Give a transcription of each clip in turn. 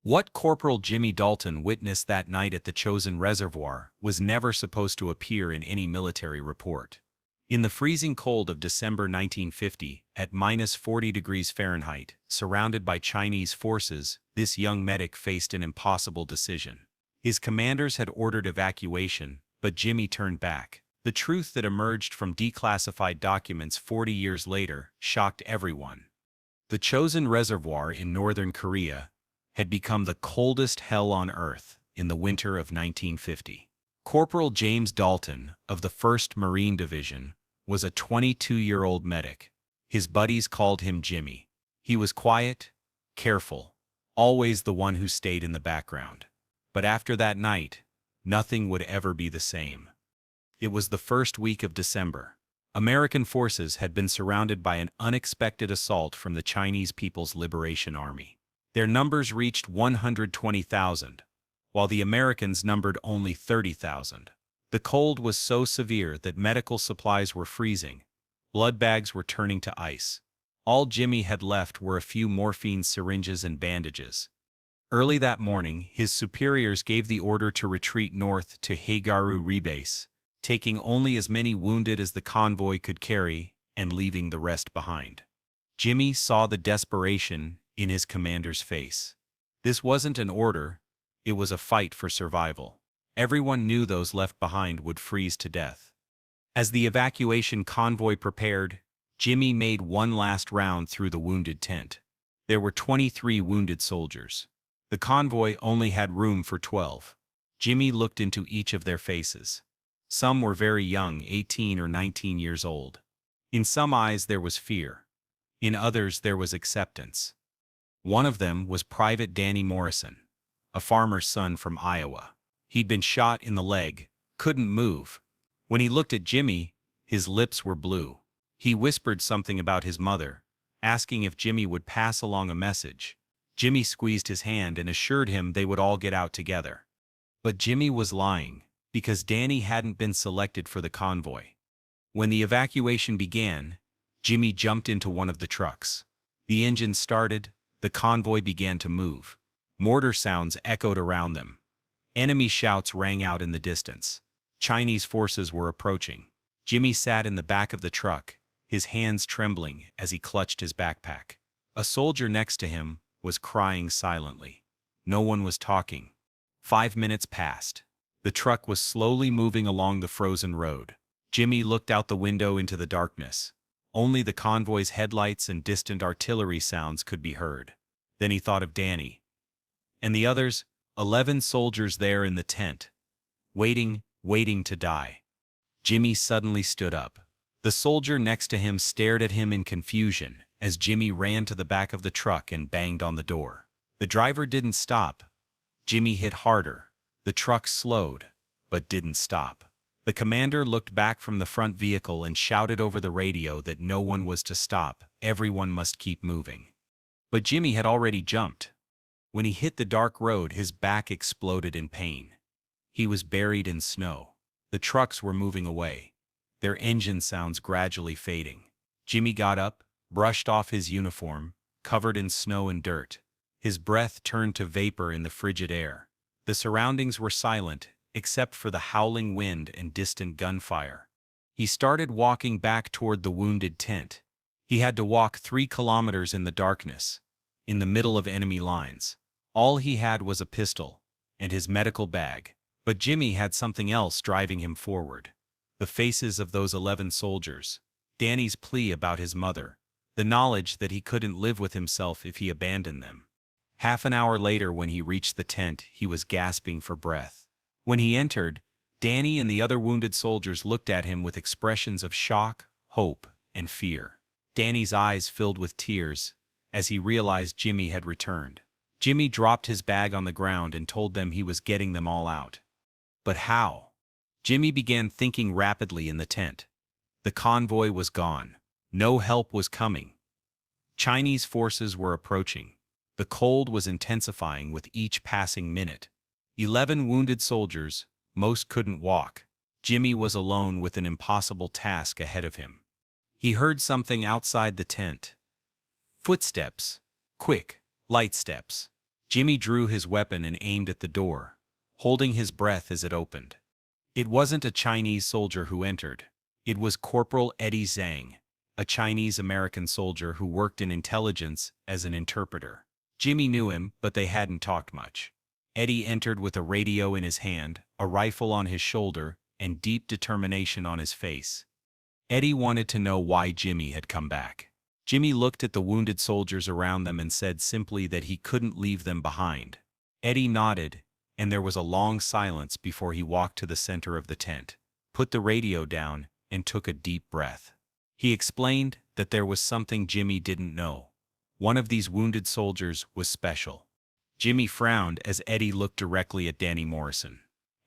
What Corporal Jimmy Dalton witnessed that night at the Chosin Reservoir was never supposed to appear in any military report. In the freezing cold of December 1950, at -40 degrees Fahrenheit, surrounded by Chinese forces, this young medic faced an impossible decision. His commanders had ordered evacuation, but Jimmy turned back. The truth that emerged from declassified documents 40 years later shocked everyone. The Chosin Reservoir in northern Korea had become the coldest hell on earth in the winter of 1950. Corporal James Dalton, of the 1st Marine Division, was a 22-year-old medic. His buddies called him Jimmy. He was quiet, careful, always the one who stayed in the background. But after that night, nothing would ever be the same. It was the first week of December. American forces had been surrounded by an unexpected assault from the Chinese People's Liberation Army. Their numbers reached 120,000, while the Americans numbered only 30,000. The cold was so severe that medical supplies were freezing. Blood bags were turning to ice. All Jimmy had left were a few morphine syringes and bandages. Early that morning, his superiors gave the order to retreat north to Hagaru Rebase, taking only as many wounded as the convoy could carry and leaving the rest behind. Jimmy saw the desperation in his commander's face. This wasn't an order, it was a fight for survival. Everyone knew those left behind would freeze to death. As the evacuation convoy prepared, Jimmy made one last round through the wounded tent. There were 23 wounded soldiers. The convoy only had room for 12. Jimmy looked into each of their faces. Some were very young, 18 or 19 years old. In some eyes there was fear. In others there was acceptance. One of them was Private Danny Morrison, a farmer's son from Iowa. He'd been shot in the leg, couldn't move. When he looked at Jimmy, his lips were blue. He whispered something about his mother, asking if Jimmy would pass along a message. Jimmy squeezed his hand and assured him they would all get out together. But Jimmy was lying, because Danny hadn't been selected for the convoy. When the evacuation began, Jimmy jumped into one of the trucks. The engine started. The convoy began to move. Mortar sounds echoed around them. Enemy shouts rang out in the distance. Chinese forces were approaching. Jimmy sat in the back of the truck, his hands trembling as he clutched his backpack. A soldier next to him was crying silently. No one was talking. 5 minutes passed. The truck was slowly moving along the frozen road. Jimmy looked out the window into the darkness. Only the convoy's headlights and distant artillery sounds could be heard. Then he thought of Danny. And the others, 11 soldiers there in the tent, waiting to die. Jimmy suddenly stood up. The soldier next to him stared at him in confusion as Jimmy ran to the back of the truck and banged on the door. The driver didn't stop. Jimmy hit harder. The truck slowed, but didn't stop. The commander looked back from the front vehicle and shouted over the radio that no one was to stop, everyone must keep moving. But Jimmy had already jumped. When he hit the dark road, his back exploded in pain. He was buried in snow. The trucks were moving away, their engine sounds gradually fading. Jimmy got up, brushed off his uniform, covered in snow and dirt. His breath turned to vapor in the frigid air. The surroundings were silent, except for the howling wind and distant gunfire. He started walking back toward the wounded tent. He had to walk 3 kilometers in the darkness, in the middle of enemy lines. All he had was a pistol and his medical bag. But Jimmy had something else driving him forward. The faces of those 11 soldiers, Danny's plea about his mother, the knowledge that he couldn't live with himself if he abandoned them. Half an hour later, when he reached the tent, he was gasping for breath. When he entered, Danny and the other wounded soldiers looked at him with expressions of shock, hope, and fear. Danny's eyes filled with tears as he realized Jimmy had returned. Jimmy dropped his bag on the ground and told them he was getting them all out. But how? Jimmy began thinking rapidly in the tent. The convoy was gone. No help was coming. Chinese forces were approaching. The cold was intensifying with each passing minute. 11 wounded soldiers, most couldn't walk. Jimmy was alone with an impossible task ahead of him. He heard something outside the tent. Footsteps. Quick, light steps. Jimmy drew his weapon and aimed at the door, holding his breath as it opened. It wasn't a Chinese soldier who entered. It was Corporal Eddie Zhang, a Chinese-American soldier who worked in intelligence as an interpreter. Jimmy knew him, but they hadn't talked much. Eddie entered with a radio in his hand, a rifle on his shoulder, and deep determination on his face. Eddie wanted to know why Jimmy had come back. Jimmy looked at the wounded soldiers around them and said simply that he couldn't leave them behind. Eddie nodded, and there was a long silence before he walked to the center of the tent, put the radio down, and took a deep breath. He explained that there was something Jimmy didn't know. One of these wounded soldiers was special. Jimmy frowned as Eddie looked directly at Danny Morrison.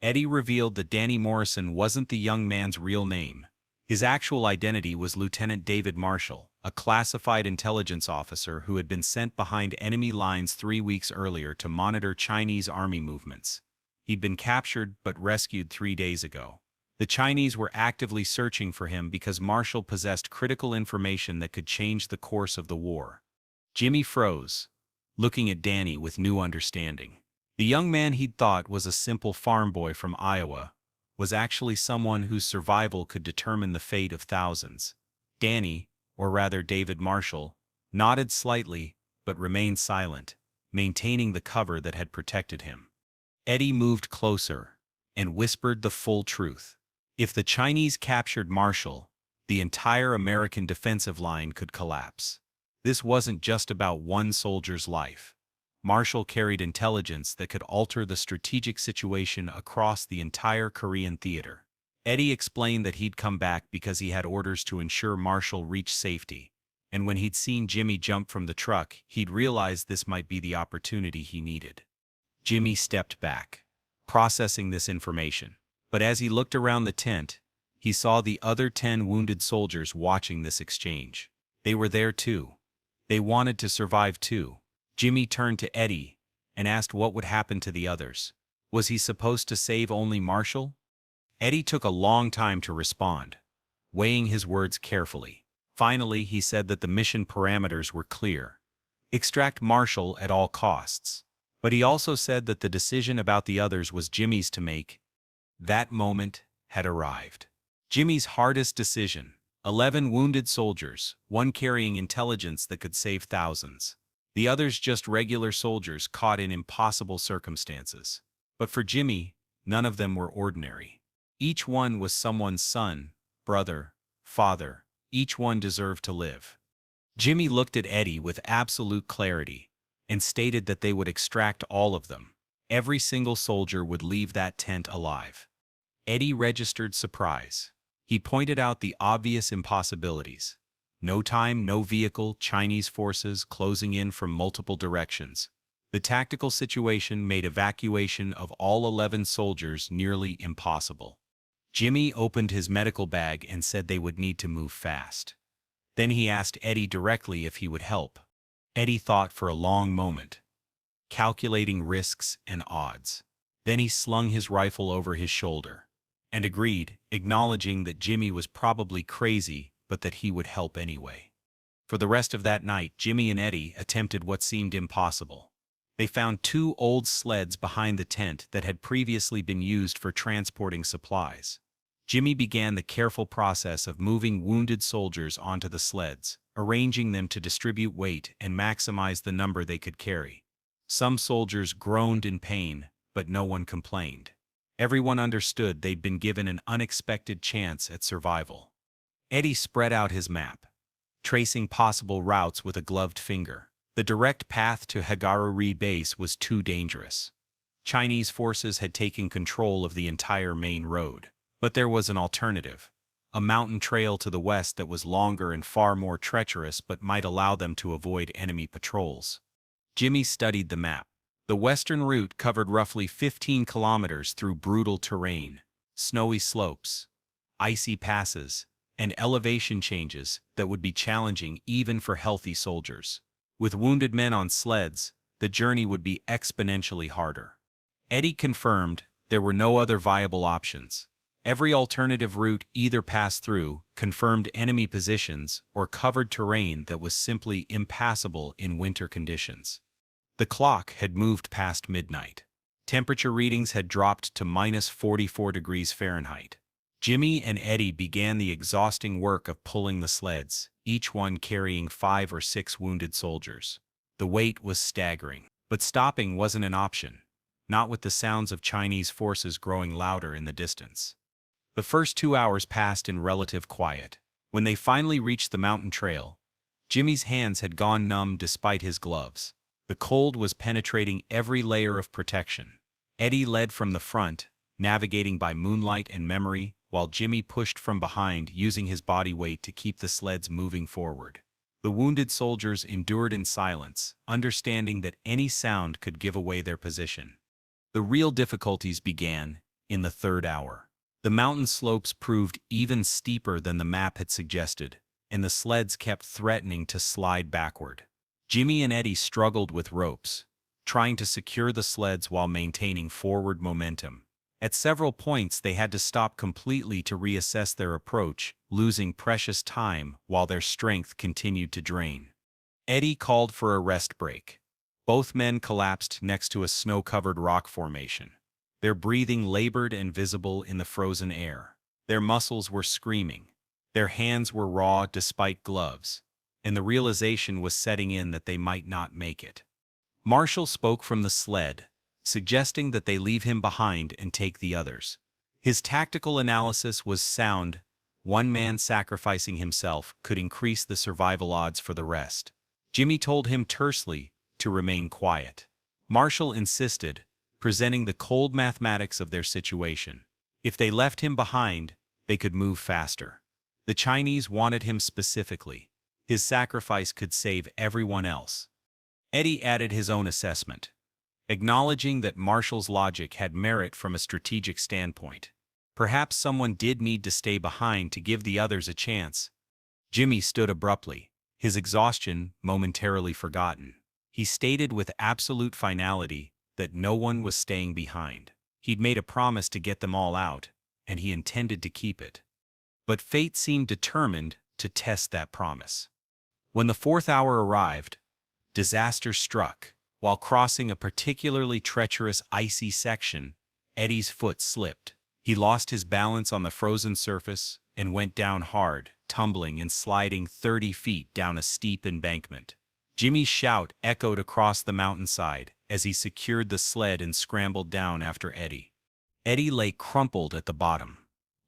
Eddie revealed that Danny Morrison wasn't the young man's real name. His actual identity was Lieutenant David Marshall, a classified intelligence officer who had been sent behind enemy lines 3 weeks earlier to monitor Chinese army movements. He'd been captured but rescued 3 days ago. The Chinese were actively searching for him because Marshall possessed critical information that could change the course of the war. Jimmy froze, looking at Danny with new understanding. The young man he'd thought was a simple farm boy from Iowa was actually someone whose survival could determine the fate of thousands. Danny, or rather David Marshall, nodded slightly but remained silent, maintaining the cover that had protected him. Eddie moved closer and whispered the full truth. If the Chinese captured Marshall, the entire American defensive line could collapse. This wasn't just about one soldier's life. Marshall carried intelligence that could alter the strategic situation across the entire Korean theater. Eddie explained that he'd come back because he had orders to ensure Marshall reached safety, and when he'd seen Jimmy jump from the truck, he'd realized this might be the opportunity he needed. Jimmy stepped back, processing this information, but as he looked around the tent, he saw the other 10 wounded soldiers watching this exchange. They were there too. They wanted to survive too. Jimmy turned to Eddie and asked what would happen to the others. Was he supposed to save only Marshall? Eddie took a long time to respond, weighing his words carefully. Finally, he said that the mission parameters were clear. Extract Marshall at all costs. But he also said that the decision about the others was Jimmy's to make. That moment had arrived. Jimmy's hardest decision. 11 wounded soldiers, one carrying intelligence that could save thousands. The others just regular soldiers caught in impossible circumstances. But for Jimmy, none of them were ordinary. Each one was someone's son, brother, father. Each one deserved to live. Jimmy looked at Eddie with absolute clarity and stated that they would extract all of them. Every single soldier would leave that tent alive. Eddie registered surprise. He pointed out the obvious impossibilities. No time, no vehicle, Chinese forces closing in from multiple directions. The tactical situation made evacuation of all 11 soldiers nearly impossible. Jimmy opened his medical bag and said they would need to move fast. Then he asked Eddie directly if he would help. Eddie thought for a long moment, calculating risks and odds. Then he slung his rifle over his shoulder and agreed, acknowledging that Jimmy was probably crazy, but that he would help anyway. For the rest of that night, Jimmy and Eddie attempted what seemed impossible. They found 2 old sleds behind the tent that had previously been used for transporting supplies. Jimmy began the careful process of moving wounded soldiers onto the sleds, arranging them to distribute weight and maximize the number they could carry. Some soldiers groaned in pain, but no one complained. Everyone understood they'd been given an unexpected chance at survival. Eddie spread out his map, tracing possible routes with a gloved finger. The direct path to Hagaruri base was too dangerous. Chinese forces had taken control of the entire main road. But there was an alternative, a mountain trail to the west that was longer and far more treacherous but might allow them to avoid enemy patrols. Jimmy studied the map. The western route covered roughly 15 kilometers through brutal terrain, snowy slopes, icy passes, and elevation changes that would be challenging even for healthy soldiers. With wounded men on sleds, the journey would be exponentially harder. Eddie confirmed there were no other viable options. Every alternative route either passed through confirmed enemy positions or covered terrain that was simply impassable in winter conditions. The clock had moved past midnight. Temperature readings had dropped to -44 degrees Fahrenheit. Jimmy and Eddie began the exhausting work of pulling the sleds, each one carrying 5 or 6 wounded soldiers. The weight was staggering, but stopping wasn't an option, not with the sounds of Chinese forces growing louder in the distance. The first 2 hours passed in relative quiet. When they finally reached the mountain trail, Jimmy's hands had gone numb despite his gloves. The cold was penetrating every layer of protection. Eddie led from the front, navigating by moonlight and memory, while Jimmy pushed from behind, using his body weight to keep the sleds moving forward. The wounded soldiers endured in silence, understanding that any sound could give away their position. The real difficulties began in the third hour. The mountain slopes proved even steeper than the map had suggested, and the sleds kept threatening to slide backward. Jimmy and Eddie struggled with ropes, trying to secure the sleds while maintaining forward momentum. At several points they had to stop completely to reassess their approach, losing precious time while their strength continued to drain. Eddie called for a rest break. Both men collapsed next to a snow-covered rock formation. Their breathing labored and visible in the frozen air. Their muscles were screaming. Their hands were raw despite gloves, and the realization was setting in that they might not make it. Marshall spoke from the sled, suggesting that they leave him behind and take the others. His tactical analysis was sound. One man sacrificing himself could increase the survival odds for the rest. Jimmy told him tersely to remain quiet. Marshall insisted, presenting the cold mathematics of their situation. If they left him behind, they could move faster. The Chinese wanted him specifically. His sacrifice could save everyone else. Eddie added his own assessment, acknowledging that Marshall's logic had merit from a strategic standpoint. Perhaps someone did need to stay behind to give the others a chance. Jimmy stood abruptly, his exhaustion momentarily forgotten. He stated with absolute finality that no one was staying behind. He'd made a promise to get them all out, and he intended to keep it. But fate seemed determined to test that promise. When the fourth hour arrived, disaster struck. While crossing a particularly treacherous icy section, Eddie's foot slipped. He lost his balance on the frozen surface and went down hard, tumbling and sliding 30 feet down a steep embankment. Jimmy's shout echoed across the mountainside as he secured the sled and scrambled down after Eddie. Eddie lay crumpled at the bottom,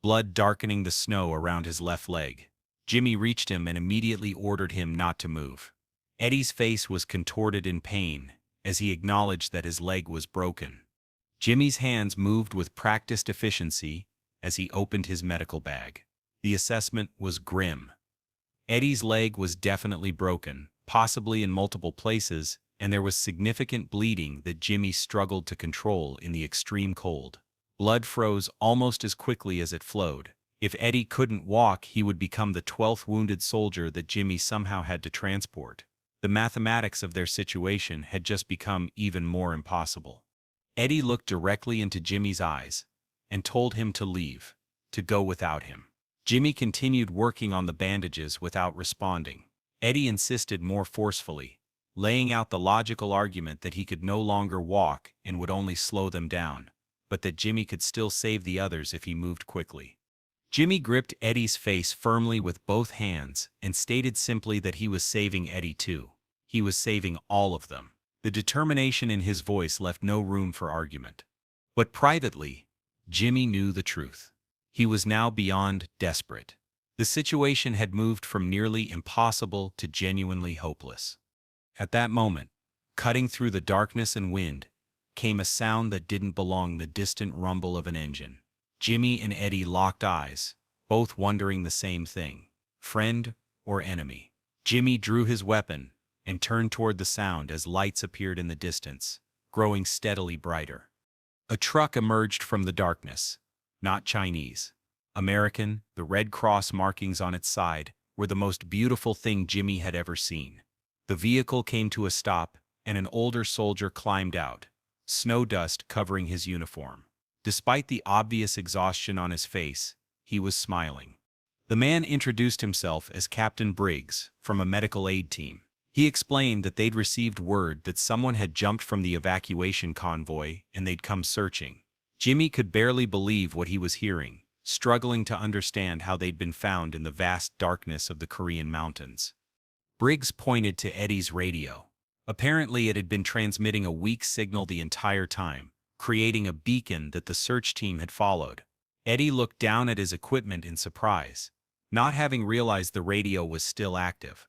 blood darkening the snow around his left leg. Jimmy reached him and immediately ordered him not to move. Eddie's face was contorted in pain as he acknowledged that his leg was broken. Jimmy's hands moved with practiced efficiency as he opened his medical bag. The assessment was grim. Eddie's leg was definitely broken, possibly in multiple places, and there was significant bleeding that Jimmy struggled to control in the extreme cold. Blood froze almost as quickly as it flowed. If Eddie couldn't walk, he would become the 12th wounded soldier that Jimmy somehow had to transport. The mathematics of their situation had just become even more impossible. Eddie looked directly into Jimmy's eyes and told him to leave, to go without him. Jimmy continued working on the bandages without responding. Eddie insisted more forcefully, laying out the logical argument that he could no longer walk and would only slow them down, but that Jimmy could still save the others if he moved quickly. Jimmy gripped Eddie's face firmly with both hands and stated simply that he was saving Eddie too. He was saving all of them. The determination in his voice left no room for argument. But privately, Jimmy knew the truth. He was now beyond desperate. The situation had moved from nearly impossible to genuinely hopeless. At that moment, cutting through the darkness and wind, came a sound that didn't belong, the distant rumble of an engine. Jimmy and Eddie locked eyes, both wondering the same thing: friend or enemy? Jimmy drew his weapon and turned toward the sound as lights appeared in the distance, growing steadily brighter. A truck emerged from the darkness. Not Chinese. American, the Red Cross markings on its side were the most beautiful thing Jimmy had ever seen. The vehicle came to a stop, and an older soldier climbed out, snow dust covering his uniform. Despite the obvious exhaustion on his face, he was smiling. The man introduced himself as Captain Briggs from a medical aid team. He explained that they'd received word that someone had jumped from the evacuation convoy and they'd come searching. Jimmy could barely believe what he was hearing, struggling to understand how they'd been found in the vast darkness of the Korean mountains. Briggs pointed to Eddie's radio. Apparently it had been transmitting a weak signal the entire time, creating a beacon that the search team had followed. Eddie looked down at his equipment in surprise, not having realized the radio was still active.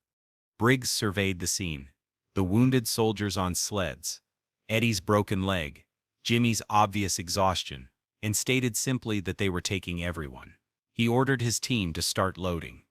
Briggs surveyed the scene. The wounded soldiers on sleds, Eddie's broken leg, Jimmy's obvious exhaustion, and stated simply that they were taking everyone. He ordered his team to start loading.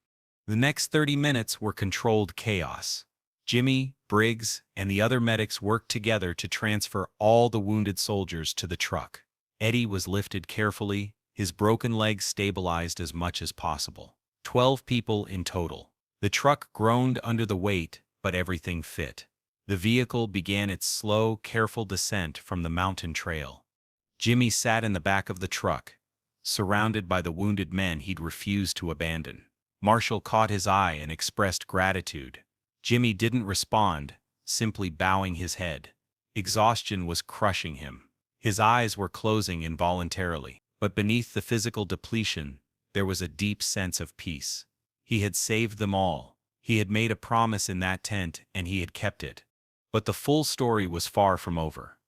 The next 30 minutes were controlled chaos. Jimmy, Briggs, and the other medics worked together to transfer all the wounded soldiers to the truck. Eddie was lifted carefully, his broken leg stabilized as much as possible. 12 people in total. The truck groaned under the weight, but everything fit. The vehicle began its slow, careful descent from the mountain trail. Jimmy sat in the back of the truck, surrounded by the wounded men he'd refused to abandon. Marshall caught his eye and expressed gratitude. Jimmy didn't respond, simply bowing his head. Exhaustion was crushing him. His eyes were closing involuntarily, but beneath the physical depletion, there was a deep sense of peace. He had saved them all. He had made a promise in that tent, and he had kept it. But the full story was far from over.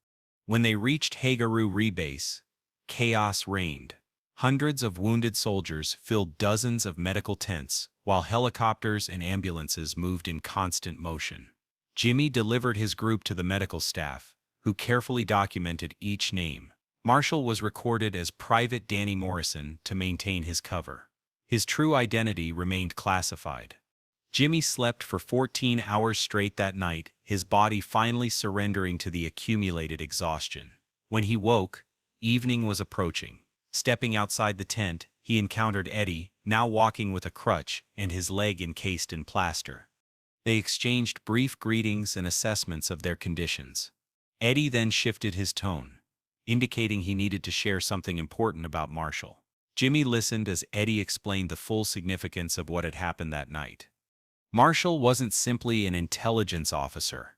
When they reached Hagaru Rebase, chaos reigned. Hundreds of wounded soldiers filled dozens of medical tents, while helicopters and ambulances moved in constant motion. Jimmy delivered his group to the medical staff, who carefully documented each name. Marshall was recorded as Private Danny Morrison to maintain his cover. His true identity remained classified. Jimmy slept for 14 hours straight that night, his body finally surrendering to the accumulated exhaustion. When he woke, evening was approaching. Stepping outside the tent, he encountered Eddie, now walking with a crutch and his leg encased in plaster. They exchanged brief greetings and assessments of their conditions. Eddie then shifted his tone, indicating he needed to share something important about Marshall. Jimmy listened as Eddie explained the full significance of what had happened that night. Marshall wasn't simply an intelligence officer.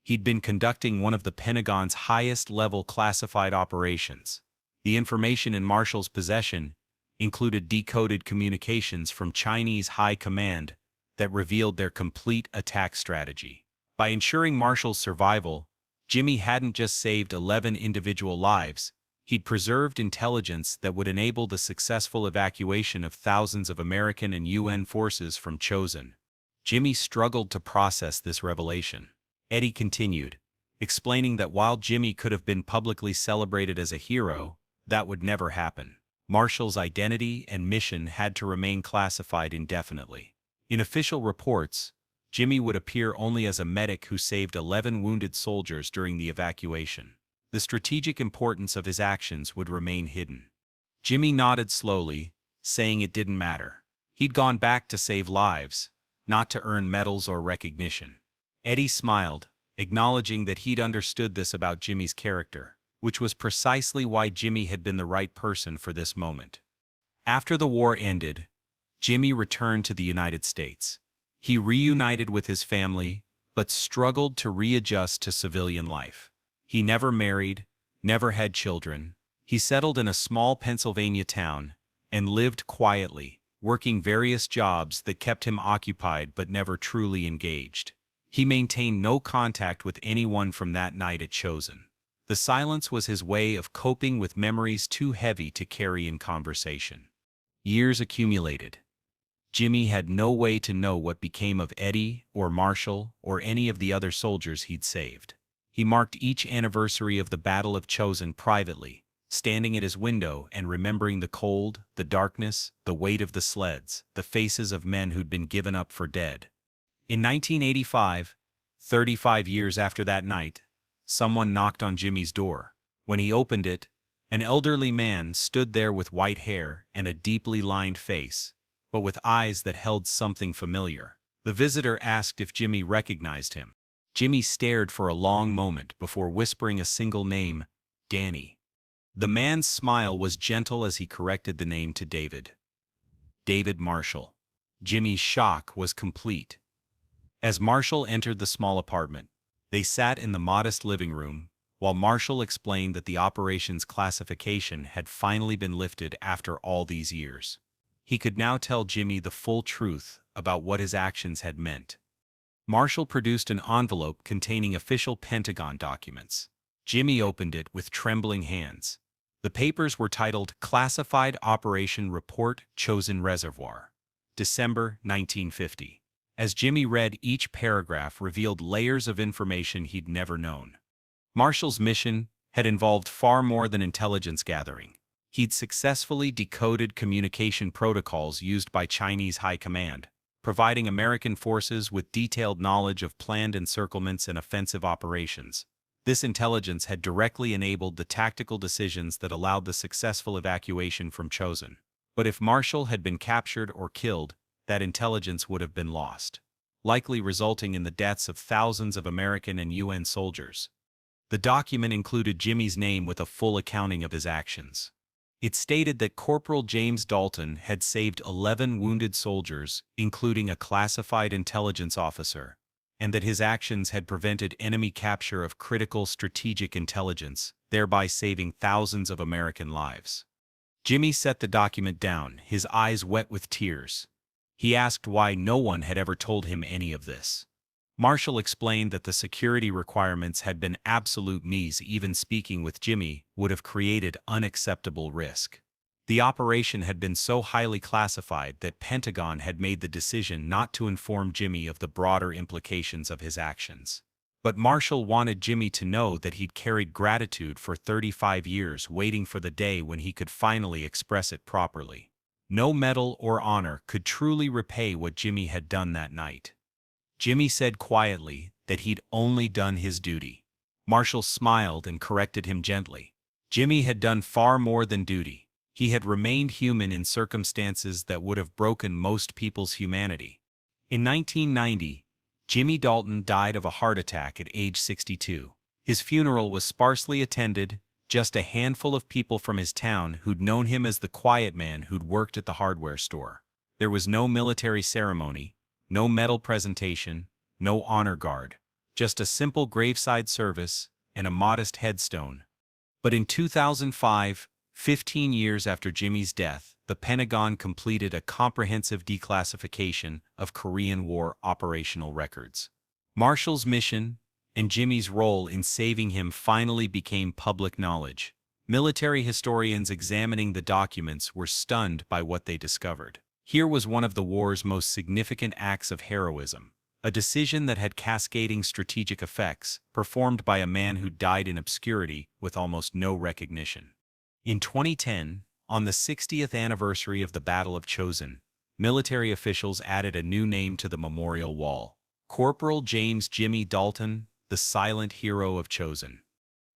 He'd been conducting one of the Pentagon's highest-level classified operations. The information in Marshall's possession included decoded communications from Chinese high command that revealed their complete attack strategy. By ensuring Marshall's survival, Jimmy hadn't just saved 11 individual lives, he'd preserved intelligence that would enable the successful evacuation of thousands of American and UN forces from Chosin. Jimmy struggled to process this revelation. Eddie continued, explaining that while Jimmy could have been publicly celebrated as a hero, that would never happen. Marshall's identity and mission had to remain classified indefinitely. In official reports, Jimmy would appear only as a medic who saved 11 wounded soldiers during the evacuation. The strategic importance of his actions would remain hidden. Jimmy nodded slowly, saying it didn't matter. He'd gone back to save lives, not to earn medals or recognition. Eddie smiled, acknowledging that he'd understood this about Jimmy's character, which was precisely why Jimmy had been the right person for this moment. After the war ended, Jimmy returned to the United States. He reunited with his family, but struggled to readjust to civilian life. He never married, never had children. He settled in a small Pennsylvania town and lived quietly, working various jobs that kept him occupied but never truly engaged. He maintained no contact with anyone from that night at Chosin. The silence was his way of coping with memories too heavy to carry in conversation. Years accumulated. Jimmy had no way to know what became of Eddie or Marshall or any of the other soldiers he'd saved. He marked each anniversary of the Battle of Chosin privately, standing at his window and remembering the cold, the darkness, the weight of the sleds, the faces of men who'd been given up for dead. In 1985, 35 years after that night, someone knocked on Jimmy's door. When he opened it, an elderly man stood there with white hair and a deeply lined face, but with eyes that held something familiar. The visitor asked if Jimmy recognized him. Jimmy stared for a long moment before whispering a single name, Danny. The man's smile was gentle as he corrected the name to David. David Marshall. Jimmy's shock was complete. As Marshall entered the small apartment, they sat in the modest living room, while Marshall explained that the operation's classification had finally been lifted after all these years. He could now tell Jimmy the full truth about what his actions had meant. Marshall produced an envelope containing official Pentagon documents. Jimmy opened it with trembling hands. The papers were titled Classified Operation Report Chosin Reservoir, December 1950. As Jimmy read, each paragraph revealed layers of information he'd never known. Marshall's mission had involved far more than intelligence gathering. He'd successfully decoded communication protocols used by Chinese high command, providing American forces with detailed knowledge of planned encirclements and offensive operations. This intelligence had directly enabled the tactical decisions that allowed the successful evacuation from Chosin. But if Marshall had been captured or killed, that intelligence would have been lost, likely resulting in the deaths of thousands of American and UN soldiers. The document included Jimmy's name with a full accounting of his actions. It stated that Corporal James Dalton had saved 11 wounded soldiers, including a classified intelligence officer, and that his actions had prevented enemy capture of critical strategic intelligence, thereby saving thousands of American lives. Jimmy set the document down, his eyes wet with tears. He asked why no one had ever told him any of this. Marshall explained that the security requirements had been absolute. Even speaking with Jimmy would have created unacceptable risk. The operation had been so highly classified that Pentagon had made the decision not to inform Jimmy of the broader implications of his actions. But Marshall wanted Jimmy to know that he'd carried gratitude for 35 years, waiting for the day when he could finally express it properly. No medal or honor could truly repay what Jimmy had done that night. Jimmy said quietly that he'd only done his duty. Marshall smiled and corrected him gently. Jimmy had done far more than duty. He had remained human in circumstances that would have broken most people's humanity. In 1990, Jimmy Dalton died of a heart attack at age 62. His funeral was sparsely attended, just a handful of people from his town who'd known him as the quiet man who'd worked at the hardware store. There was no military ceremony, no medal presentation, no honor guard, just a simple graveside service and a modest headstone. But in 2005, 15 years after Jimmy's death, the Pentagon completed a comprehensive declassification of Korean War operational records. Marshall's mission and Jimmy's role in saving him finally became public knowledge. Military historians examining the documents were stunned by what they discovered. Here was one of the war's most significant acts of heroism, a decision that had cascading strategic effects, performed by a man who died in obscurity with almost no recognition. In 2010, on the 60th anniversary of the Battle of Chosin, military officials added a new name to the memorial wall: Corporal James Jimmy Dalton, the Silent Hero of Chosin.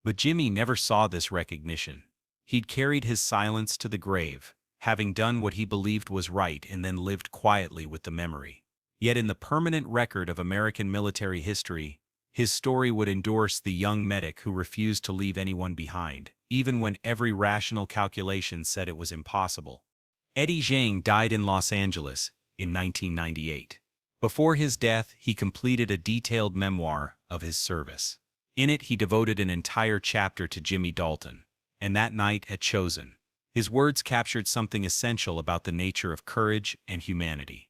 But Jimmy never saw this recognition. He'd carried his silence to the grave, having done what he believed was right and then lived quietly with the memory. Yet in the permanent record of American military history, his story would endorse the young medic who refused to leave anyone behind, even when every rational calculation said it was impossible. Eddie Zhang died in Los Angeles in 1998. Before his death, he completed a detailed memoir of his service. In it, he devoted an entire chapter to Jimmy Dalton, and that night at Chosin. His words captured something essential about the nature of courage and humanity.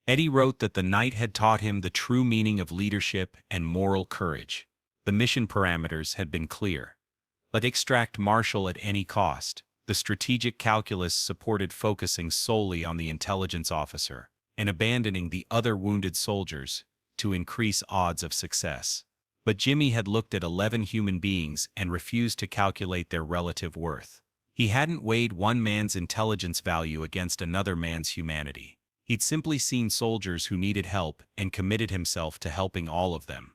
Eddie wrote that the night had taught him the true meaning of leadership and moral courage. The mission parameters had been clear. Let's extract Marshall at any cost. The strategic calculus supported focusing solely on the intelligence officer and abandoning the other wounded soldiers to increase odds of success. But Jimmy had looked at 11 human beings and refused to calculate their relative worth. He hadn't weighed one man's intelligence value against another man's humanity. He'd simply seen soldiers who needed help and committed himself to helping all of them.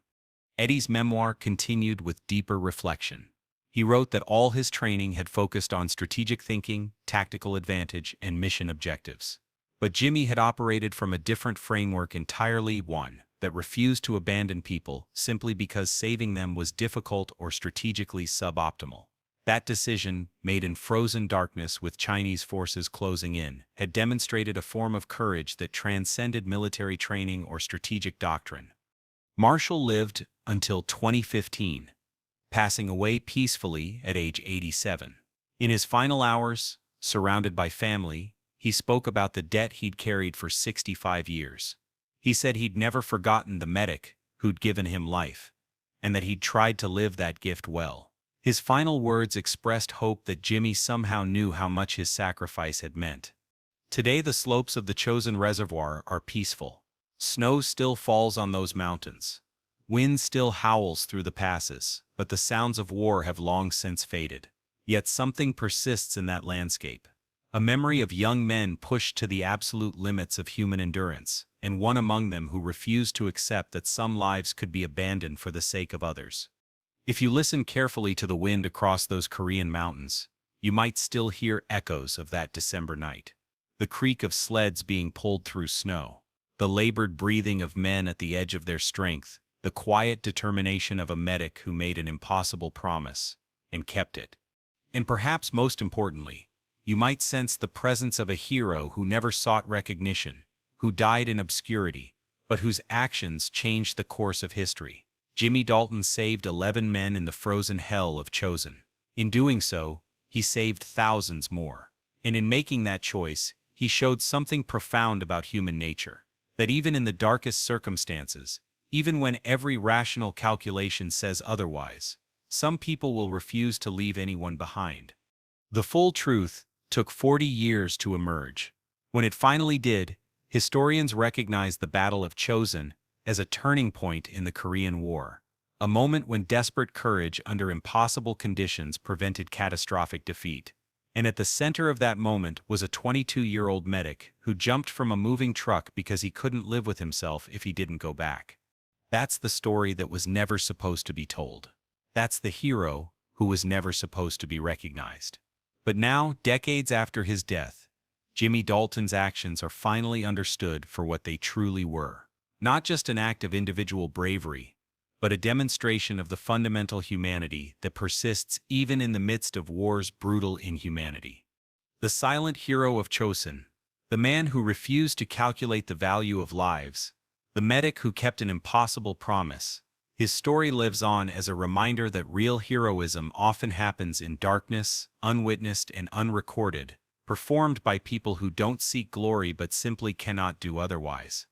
Eddie's memoir continued with deeper reflection. He wrote that all his training had focused on strategic thinking, tactical advantage, and mission objectives. But Jimmy had operated from a different framework entirely, one that refused to abandon people simply because saving them was difficult or strategically suboptimal. That decision, made in frozen darkness with Chinese forces closing in, had demonstrated a form of courage that transcended military training or strategic doctrine. Marshall lived until 2015, passing away peacefully at age 87. In his final hours, surrounded by family, he spoke about the debt he'd carried for 65 years. He said he'd never forgotten the medic who'd given him life, and that he'd tried to live that gift well. His final words expressed hope that Jimmy somehow knew how much his sacrifice had meant. Today the slopes of the Chosin Reservoir are peaceful. Snow still falls on those mountains. Wind still howls through the passes, but the sounds of war have long since faded. Yet something persists in that landscape. A memory of young men pushed to the absolute limits of human endurance, and one among them who refused to accept that some lives could be abandoned for the sake of others. If you listen carefully to the wind across those Korean mountains, you might still hear echoes of that December night. The creak of sleds being pulled through snow, the labored breathing of men at the edge of their strength, the quiet determination of a medic who made an impossible promise and kept it. And perhaps most importantly, you might sense the presence of a hero who never sought recognition, who died in obscurity, but whose actions changed the course of history. Jimmy Dalton saved 11 men in the frozen hell of Chosin. In doing so, he saved thousands more. And in making that choice, he showed something profound about human nature, that even in the darkest circumstances, even when every rational calculation says otherwise, some people will refuse to leave anyone behind. The full truth took 40 years to emerge. When it finally did, historians recognized the Battle of Chosin as a turning point in the Korean War, a moment when desperate courage under impossible conditions prevented catastrophic defeat. And at the center of that moment was a 22-year-old medic who jumped from a moving truck because he couldn't live with himself if he didn't go back. That's the story that was never supposed to be told. That's the hero who was never supposed to be recognized. But now, decades after his death, Jimmy Dalton's actions are finally understood for what they truly were. Not just an act of individual bravery, but a demonstration of the fundamental humanity that persists even in the midst of war's brutal inhumanity. The Silent Hero of Chosin, the man who refused to calculate the value of lives, the medic who kept an impossible promise. His story lives on as a reminder that real heroism often happens in darkness, unwitnessed and unrecorded, performed by people who don't seek glory but simply cannot do otherwise.